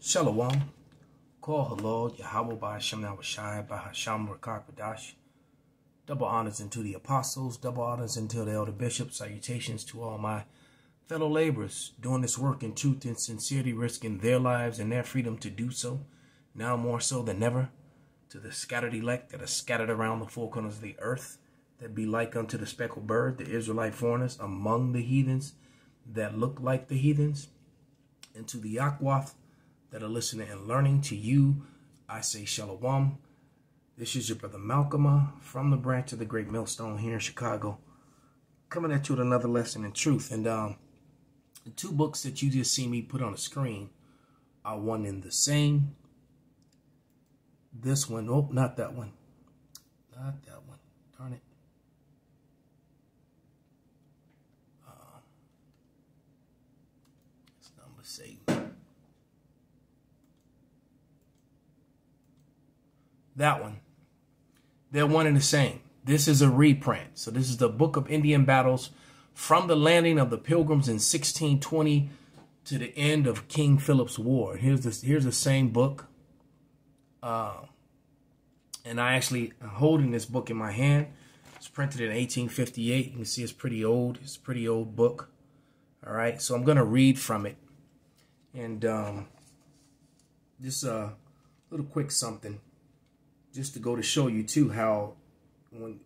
Shalom. Call Halal, Yahawah by Sham by Sham Qadash. Double honors unto the apostles, double honors unto the elder bishops. Salutations to all my fellow laborers doing this work in truth and sincerity, risking their lives and their freedom to do so, now more so than ever. To the scattered elect that are scattered around the four corners of the earth, that be like unto the speckled bird, the Israelite foreigners among the heathens that look like the heathens, and to the Yahawah that are listening and learning. To you, I say shalom. This is your brother Malcolm from the branch of the Great Millstone here in Chicago, coming at you with another lesson in truth. And the two books that you just see me put on the screen are one and the same. This one, oh, not that one. Not that one. Darn it. It's number 7. That one. They're one and the same. This is a reprint. So this is the Book of Indian Battles from the landing of the Pilgrims in 1620 to the end of King Philip's War. Here's the same book. And I actually am holding this book in my hand. It's printed in 1858. You can see it's pretty old. It's a pretty old book. All right. So I'm going to read from it. And just a little quick something. Just to go to show you, too, how when,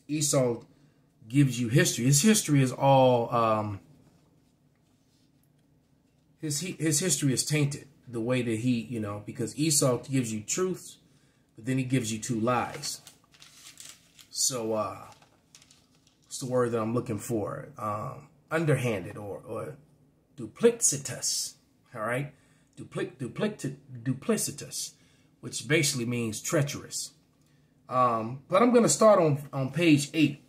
Esau gives you history. His history is all, his history is tainted the way that he, because Esau gives you truths, but then he gives you 2 lies. So, what's the word that I'm looking for? Underhanded or duplicitous, all right? Duplicitous, which basically means treacherous. But I'm going to start on page 8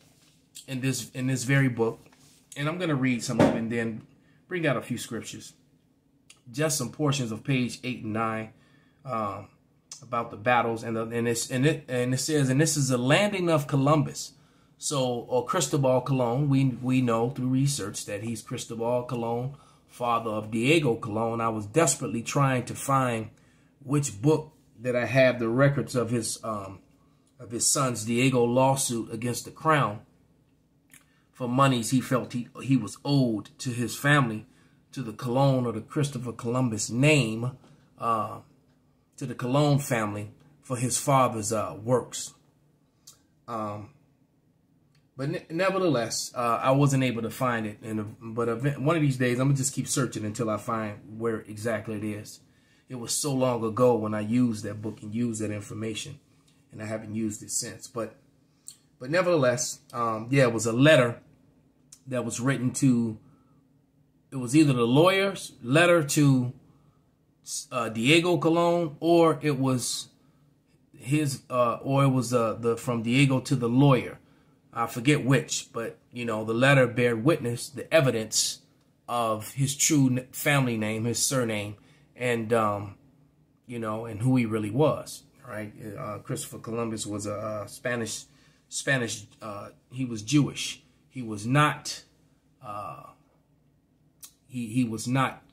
in this very book, and I'm going to read some of it and then bring out a few scriptures. Just some portions of page 8 and 9 about the battles, and it says, and this is the landing of Columbus. So, or Cristobal Colon, we know through research that he's Cristobal Colon, father of Diego Colon. I was desperately trying to find which book that I have the records of his son's Diego lawsuit against the crown for monies he felt he was owed to his family, to the Colon or the Christopher Columbus name, to the Colon family for his father's works. But nevertheless, I wasn't able to find it. But one of these days, I'm going to just keep searching until I find where exactly it is. It was so long ago when I used that book and used that information, and I haven't used it since. But nevertheless, yeah, it was a letter that was written to, it was either the lawyer's letter to Diego Colon, or it was his, or it was from Diego to the lawyer. I forget which, but the letter bear witness, the evidence of his true family name, his surname, and and who he really was. Right? Christopher Columbus was a Spanish. He was Jewish. He was not. He was not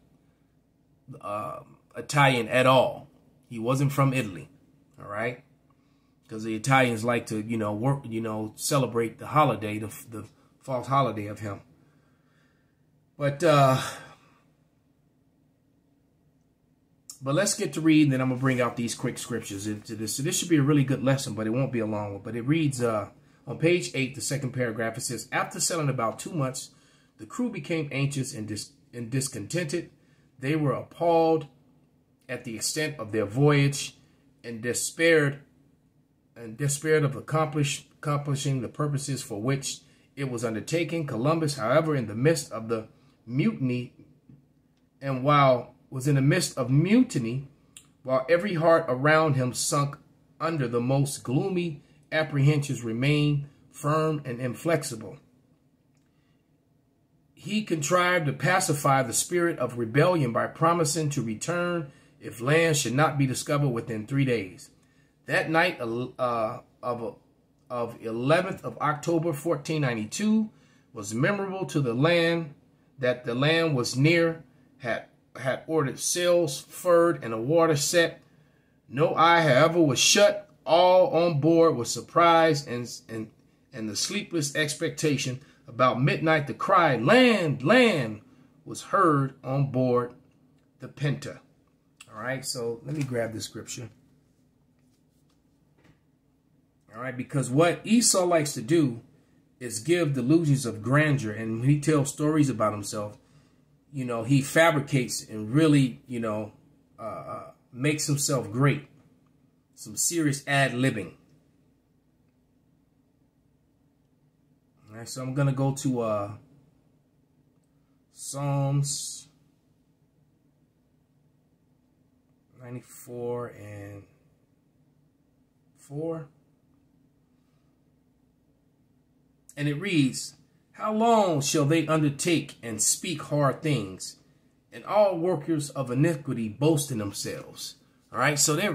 Italian at all. He wasn't from Italy. All right. Because the Italians like to, celebrate the holiday, the false holiday of him. But let's get to read, and then I'm going to bring out these quick scriptures into this. So this should be a really good lesson, but it won't be a long one. But it reads on page 8, the second paragraph. It says, after sailing about 2 months, the crew became anxious and discontented. They were appalled at the extent of their voyage and despaired of accomplishing the purposes for which it was undertaken. Columbus, however, in the midst of the mutiny, while every heart around him sunk under the most gloomy apprehensions, remained firm and inflexible. He contrived to pacify the spirit of rebellion by promising to return if land should not be discovered within 3 days. That night of 11th of October, 1492, was memorable to the land that the land was near, had had ordered sails furled and a water set. No eye, however, was shut. All on board was surprised and the sleepless expectation. About midnight, the cry, "Land, land," was heard on board the Penta. All right, so let me grab the scripture. All right, because what Esau likes to do is give delusions of grandeur, and when he tells stories about himself, you know, he fabricates and really, you know, makes himself great. Some serious ad-libbing. All right, so I'm going to go to Psalms 94 and 4. And it reads, "How long shall they undertake and speak hard things, and all workers of iniquity boast in themselves?" All right, so they're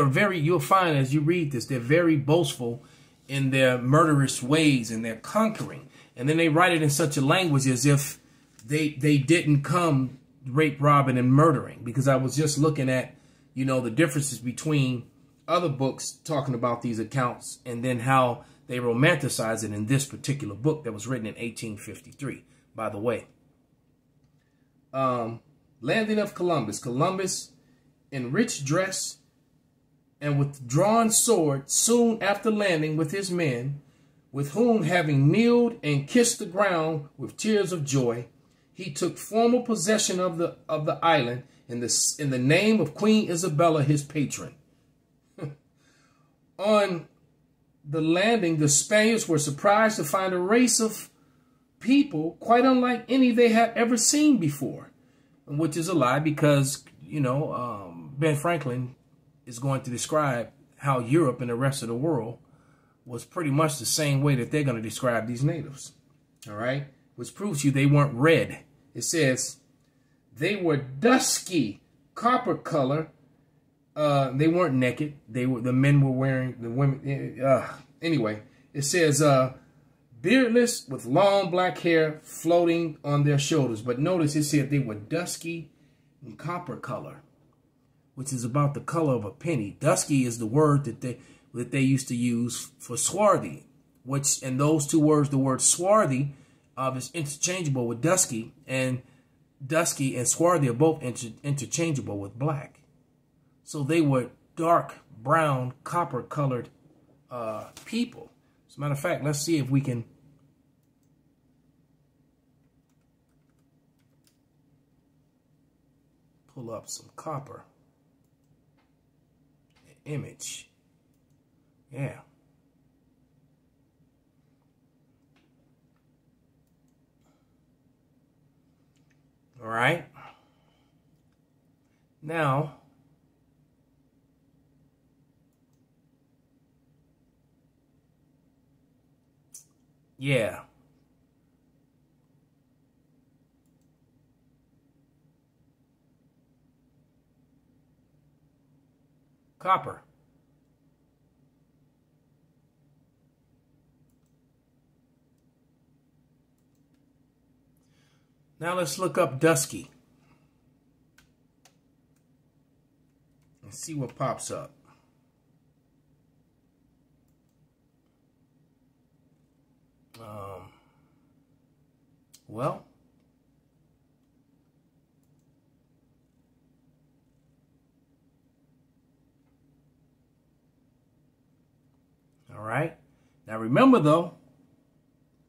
very, you'll find as you read this, they're very boastful in their murderous ways, and they're conquering. And then they write it in such a language as if they didn't come rape, robbing, and murdering. Because I was just looking at, you know, the differences between other books talking about these accounts and then how they romanticize it in this particular book that was written in 1853, by the way. Landing of Columbus. Columbus, in rich dress and with drawn sword, soon after landing with his men, with whom having kneeled and kissed the ground with tears of joy, he took formal possession of the island in the name of Queen Isabella, his patron. On the landing, the Spaniards were surprised to find a race of people quite unlike any they had ever seen before, which is a lie because, you know, Ben Franklin is going to describe how Europe and the rest of the world was pretty much the same way that they're going to describe these natives. All right, which proves you they weren't red. It says they were dusky copper color. They weren't naked. The men were wearing, the women. Anyway, it says beardless with long black hair floating on their shoulders. But notice it said they were dusky and copper color, which is about the color of a penny. Dusky is the word that they used to use for swarthy, which, and those two words, the word swarthy is interchangeable with dusky and swarthy are both interchangeable with black. So they were dark brown, copper colored people. As a matter of fact, let's see if we can pull up some copper. Image. Yeah. All right. Now, yeah. Copper. Now let's look up dusky and see what pops up. Well, all right. Now remember though,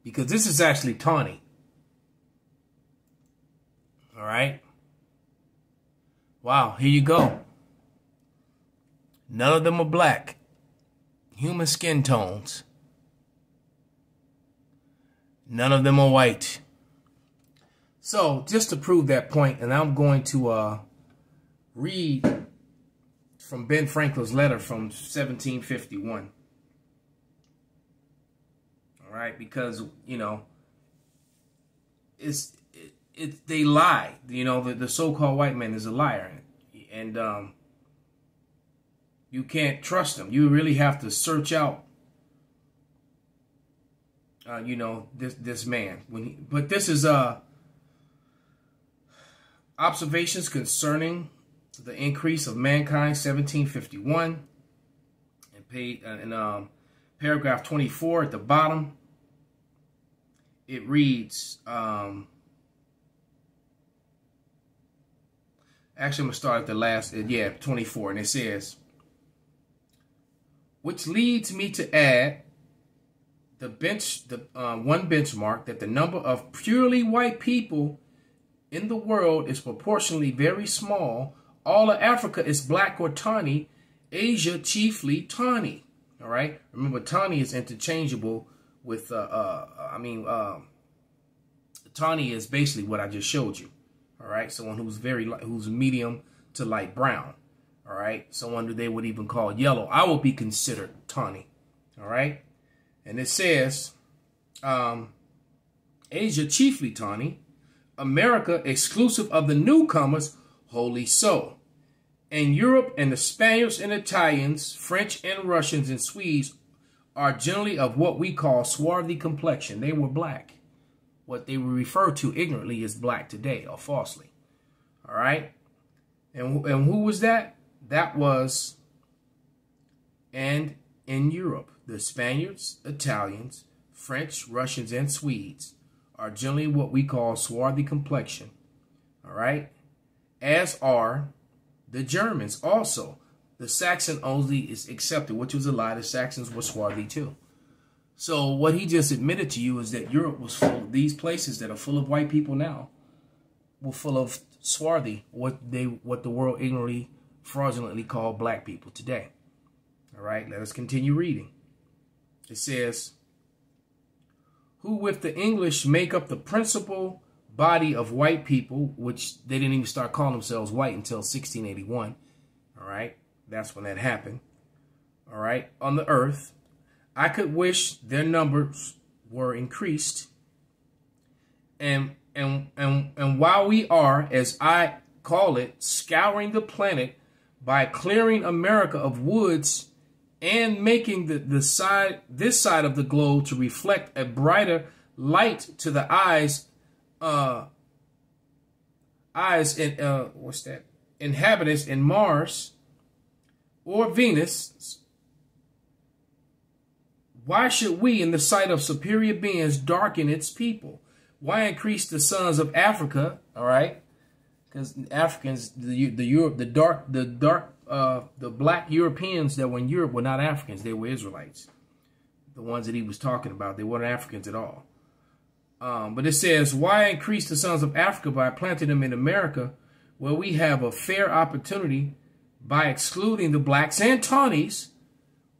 because this is actually tawny. All right. Wow, here you go. None of them are black. Human skin tones. None of them are white. So, just to prove that point, and I'm going to read from Ben Franklin's letter from 1751. All right, because, you know, they lie. You know, the so-called white man is a liar. And you can't trust him. You really have to search out, you know, this man. But this is Observations concerning the increase of mankind, 1751. And paragraph 24 at the bottom, it reads, actually I'm going to start at the last, 24, and it says, which leads me to add one benchmark that the number of purely white people in the world is proportionally very small. All of Africa is black or tawny. Asia chiefly tawny. All right. Remember, tawny is interchangeable with tawny is basically what I just showed you. All right. Someone who's medium to light brown. All right. Someone that they would even call yellow. I will be considered tawny. All right. And it says, Asia chiefly tawny, America exclusive of the newcomers, wholly so. And Europe and the Spaniards and Italians, French and Russians and Swedes are generally of what we call swarthy complexion. They were black. What they were referred to ignorantly as black today, or falsely. All right. And who was that? That was, and in Europe, the Spaniards, Italians, French, Russians, and Swedes are generally what we call swarthy complexion. All right. As are the Germans also. The Saxon only is accepted, which was a lie. The Saxons were swarthy too. So what he just admitted to you is that Europe was full of these places that are full of white people now were full of swarthy, what the world ignorantly, fraudulently called black people today. All right, let us continue reading. It says, who with the English make up the principal body of white people, which they didn't even start calling themselves white until 1681. All right, that's when that happened. All right, on the earth, I could wish their numbers were increased. And while we are, as I call it, scouring the planet by clearing America of woods and making this side of the globe to reflect a brighter light to the inhabitants in Mars or Venus, why should we, in the sight of superior beings, darken its people? Why increase the sons of Africa? All right, because Africans, the black Europeans that were in Europe were not Africans; they were Israelites. The ones that he was talking about, they weren't Africans at all. But it says, why increase the sons of Africa by planting them in America, where we have a fair opportunity by excluding the blacks and tawnies,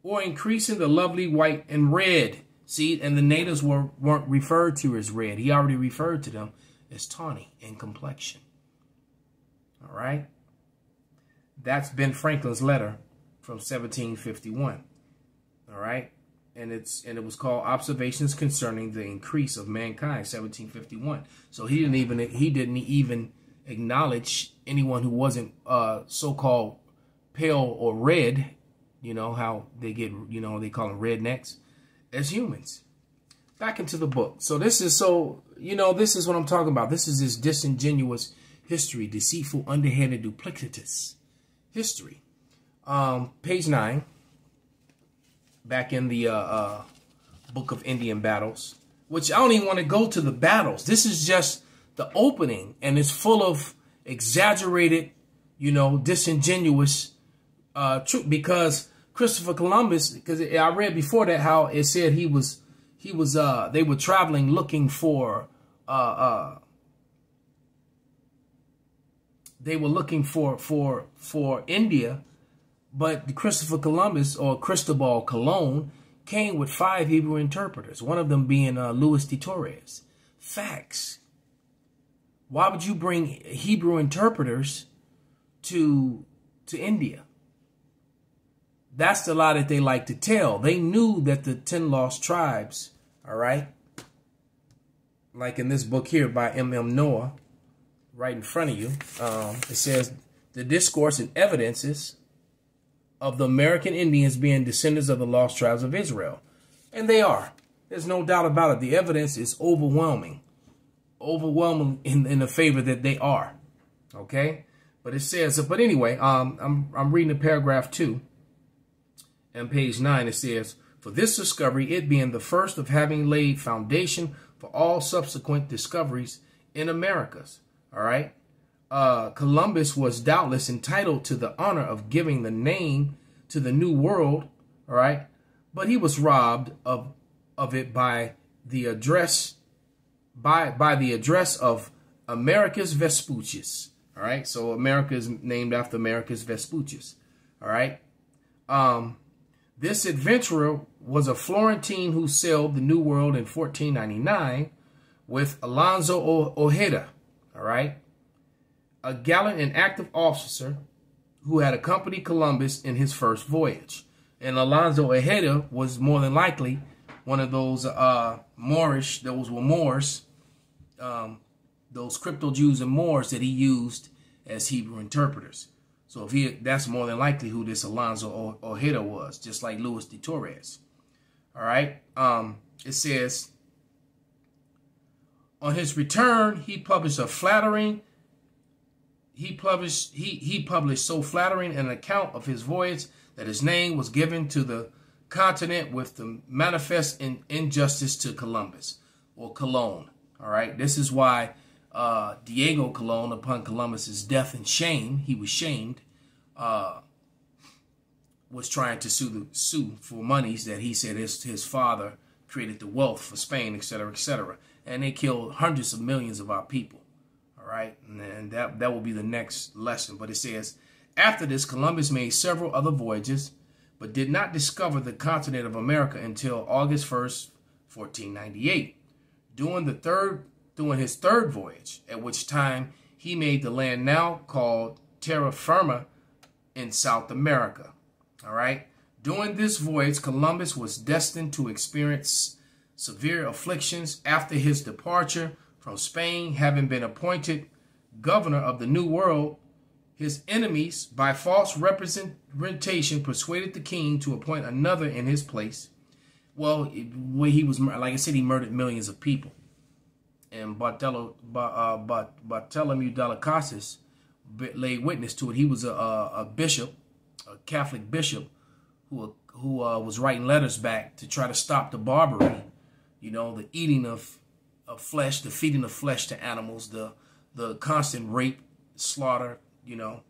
or increasing the lovely white and red? See, and the natives weren't referred to as red. He already referred to them as tawny in complexion. All right. That's Ben Franklin's letter from 1751. All right. And it was called Observations Concerning the Increase of Mankind, 1751. So he didn't even acknowledge anyone who wasn't so-called pale or red. You know how they get, they call them rednecks, as humans. Back into the book. So this is this is what I'm talking about. This is this disingenuous history, deceitful, underhanded, duplicitous history. Page 9. Back in the Book of Indian Battles, which I don't even want to go to the battles. This is just the opening, and it's full of exaggerated, disingenuous truth. Because Christopher Columbus, because I read before that how it said they were traveling looking for India. But Christopher Columbus, or Cristobal Colon, came with 5 Hebrew interpreters, one of them being Luis de Torres. Facts. Why would you bring Hebrew interpreters to India? That's the lie that they like to tell. They knew that the 10 lost tribes, all right, like in this book here by M.M. Noah, right in front of you, it says, the discourse and evidences of the American Indians being descendants of the lost tribes of Israel. And they are. There's no doubt about it. The evidence is overwhelming. Overwhelming in the favor that they are. Okay, but it says, but anyway, I'm reading the paragraph 2, and page 9. It says, for this discovery, it being the first of having laid foundation for all subsequent discoveries in Americas. All right. Columbus was doubtless entitled to the honor of giving the name to the new world. All right. But he was robbed of it by the address of Americus Vespucius. All right. So America is named after Americus Vespucius. All right. This adventurer was a Florentine who sailed the New World in 1499 with Alonso Ojeda. All right. A gallant and active officer who had accompanied Columbus in his first voyage. And Alonso Ojeda was more than likely one of those Moorish, those were Moors, those crypto Jews and Moors that he used as Hebrew interpreters. So if that's more than likely who this Alonso Ojeda was, just like Luis de Torres. All right. It says, on his return, he published a flattering. He published so flattering an account of his voyage that his name was given to the continent with the manifest injustice to Columbus, or Colon. All right. This is why Diego Colon, upon Columbus's death and shame, he was shamed, was trying to sue for monies that he said his father created the wealth for Spain, etc., etc. And they killed hundreds of millions of our people. All right. And that will be the next lesson. But it says, after this, Columbus made several other voyages, but did not discover the continent of America until August 1st, 1498. During his third voyage, at which time he made the land now called Terra Firma in South America. All right. During this voyage, Columbus was destined to experience severe afflictions after his departure from Spain, having been appointed governor of the New World. His enemies, by false representation, persuaded the king to appoint another in his place. Well, he was, like I said, he murdered millions of people. And Bartholomew de las Casas laid witness to it. He was a bishop, a Catholic bishop, who was writing letters back to try to stop the barbarity, you know, the eating of flesh, the feeding of flesh to animals, the constant rape, slaughter, you know,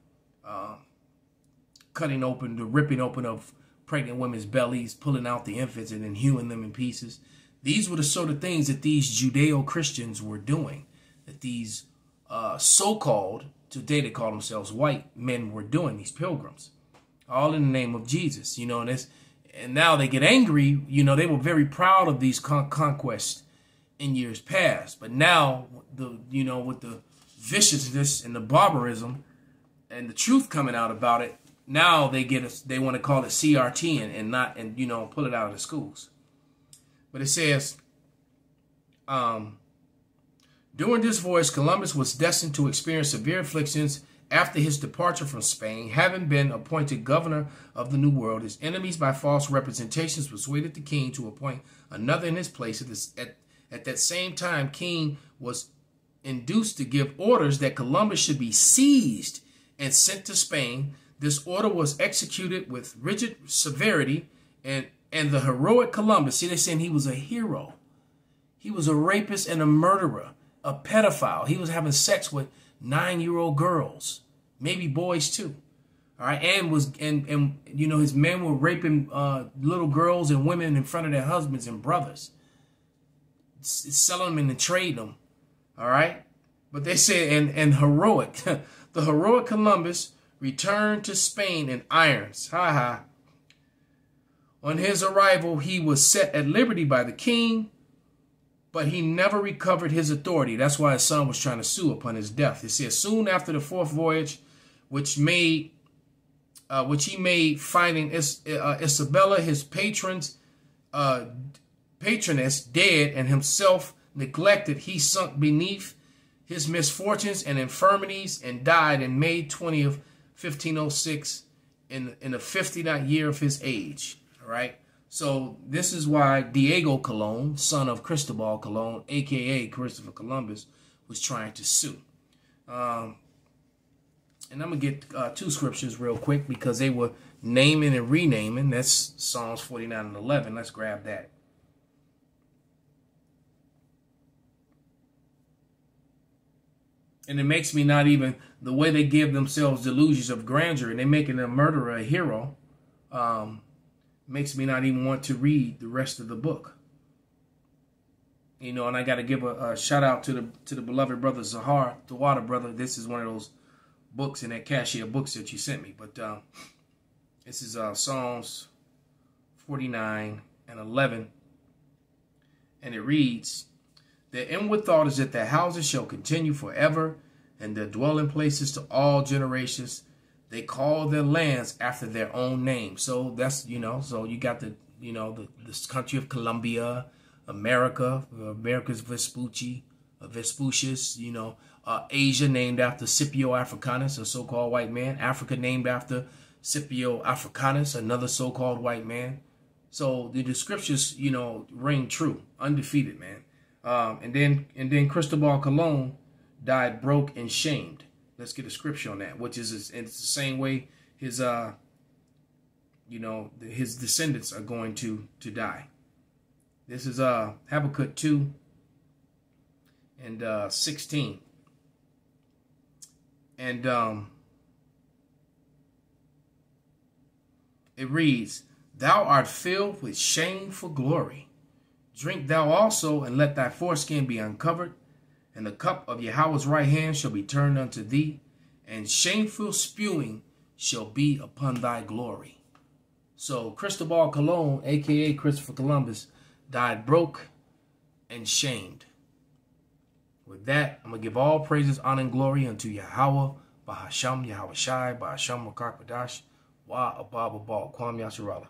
cutting open, the ripping open of pregnant women's bellies, pulling out the infants and then hewing them in pieces. These were the sort of things that these Judeo-Christians were doing, that these so-called, today they call themselves white men, were doing, these pilgrims, all in the name of Jesus, you know, and now they get angry. You know, they were very proud of these conquests in years past, but now, you know, with the viciousness and the barbarism and the truth coming out about it, now they want to call it CRT and you know, pull it out of the schools. But it says, during this voyage, Columbus was destined to experience severe afflictions after his departure from Spain, having been appointed governor of the New World. His enemies, by false representations, persuaded the king to appoint another in his place. At that same time, king was induced to give orders that Columbus should be seized and sent to Spain. This order was executed with rigid severity, and the heroic Columbus, see, they're saying he was a hero. He was a rapist and a murderer, a pedophile. He was having sex with 9-year-old girls, maybe boys too. All right, and you know, his men were raping little girls and women in front of their husbands and brothers, selling them and trading them. All right, but they say and heroic, the heroic Columbus returned to Spain in irons. Ha ha. On his arrival, he was set at liberty by the king, but he never recovered his authority. That's why his son was trying to sue upon his death. It says, soon after the fourth voyage, which he made, finding Isabella, his patroness, dead and himself neglected, he sunk beneath his misfortunes and infirmities and died in May 20th, 1506, in the 59th year of his age. All right. So this is why Diego Colon, son of Cristobal Colon, a.k.a. Christopher Columbus, was trying to sue. And I'm going to get 2 scriptures real quick because they were naming and renaming. That's Psalms 49 and 11. Let's grab that. And it makes me not even, the way they give themselves delusions of grandeur and they're making a murderer a hero, makes me not even want to read the rest of the book. You know, and I got to give a shout out to the beloved brother Zahar, the water brother. This is one of those books in that cashier books that you sent me. But this is Psalms 49 and 11. And it reads, "Their inward thought is that their houses shall continue forever, and their dwelling places to all generations. They call their lands after their own name." So that's, you know, so you got the, you know, this country of Colombia, America's Vespucius, you know, Asia named after Scipio Africanus, a so-called white man. Africa named after Scipio Africanus, another so-called white man. So the scriptures, you know, ring true, undefeated, man. And then Cristobal Colon died broke and shamed. Let's get a scripture on that, which is, it's the same way his, you know, his descendants are going to die. This is Habakkuk 2 and 16. And it reads, "Thou art filled with shame for glory. Drink thou also, and let thy foreskin be uncovered. And the cup of Yahawah's right hand shall be turned unto thee, and shameful spewing shall be upon thy glory." So Cristobal Colon, a.k.a. Christopher Columbus, died broke and shamed. With that, I'm going to give all praises, honor, and glory unto Yahawah, Bahasham, Yahawashi, Bahasham, Qadash, Wa Ababa Bal, Kwam Yasharala.